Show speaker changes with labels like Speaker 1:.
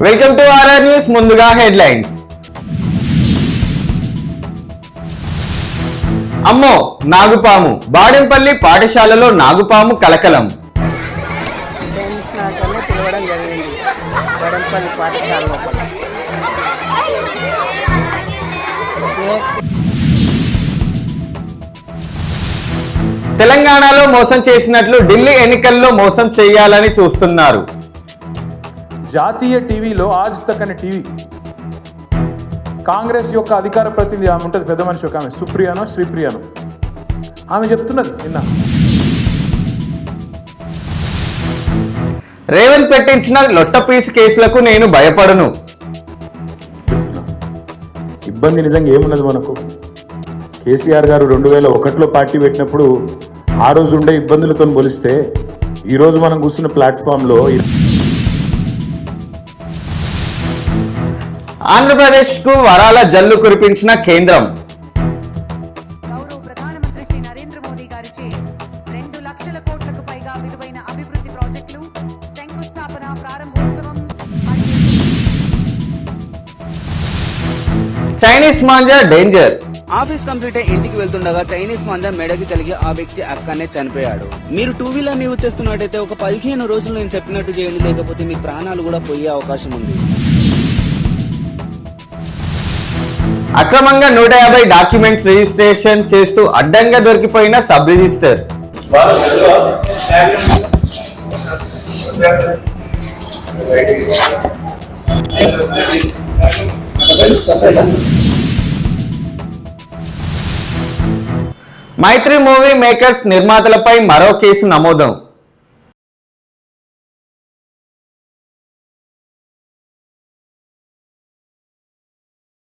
Speaker 1: Welcome to RR news. ముందుగా headlines. అమ్మో నాగుపాము, బాడెంపల్లి పాఠశాలలో నాగుపాము కలకలం. తెలంగాణలో మోసం చేసినట్లు ఢిల్లీ ఎన్నికల్లో మోసం చేయాలని చూస్తున్నారు.
Speaker 2: జాతీయ టీవీలో ఆజ్ తక్ అనే టీవీ కాంగ్రెస్ యొక్క అధికార ప్రతినిధి ఆమె ఉంటుంది, పెద్ద మనిషి ఒక ఆమె, సుప్రియానో శ్రీప్రియానో, ఆమె చెప్తున్నది నిన్న.
Speaker 1: రేవంత్ పెట్టించిన లొట్టపీసు కేసులకు నేను భయపడను.
Speaker 2: ఇబ్బంది నిజంగా ఏమున్నది మనకు? కేసీఆర్ గారు 2001లో పార్టీ పెట్టినప్పుడు ఆ రోజు ఉండే ఇబ్బందులతో పోలిస్తే ఈరోజు మనం కూర్చున్న ప్లాట్ఫామ్లో
Speaker 1: ఆంధ్రప్రదేశ్ కు వరాల జల్లు కురిపించిన కేంద్రం.
Speaker 3: గౌరవ ప్రధానమంత్రి శ్రీ నరేంద్ర మోదీ గారిచే 2 లక్షల కోట్లకు పైగా విలువైన అభివృద్ధి ప్రాజెక్టులు శంకుస్థాపన ప్రారంభోత్సవం.
Speaker 1: Chinese manja danger.
Speaker 4: Office complete అయి ఇంటికి వెళ్తుండగా చైనీస్ మాంజా మెడకి తగిలి ఆ వ్యక్తి అక్కడనే చనిపోయాడు. మీరు 2 వీలర్ యూజ్ చేస్తున్నట్టయితే ఒక 15 రోజులు నేను చెప్పినట్టు చేయండి, లేకపోతే మీ ప్రాణాలు కూడా పోయే అవకాశం ఉంది.
Speaker 1: అక్రమంగా 150 డాక్యుమెంట్స్ రిజిస్ట్రేషన్ చేస్తూ అడ్డంగా దొరికిపోయిన సబ్ రిజిస్టర్. మైత్రి మూవీ మేకర్స్ నిర్మాతలపై మరో కేసు నమోదు.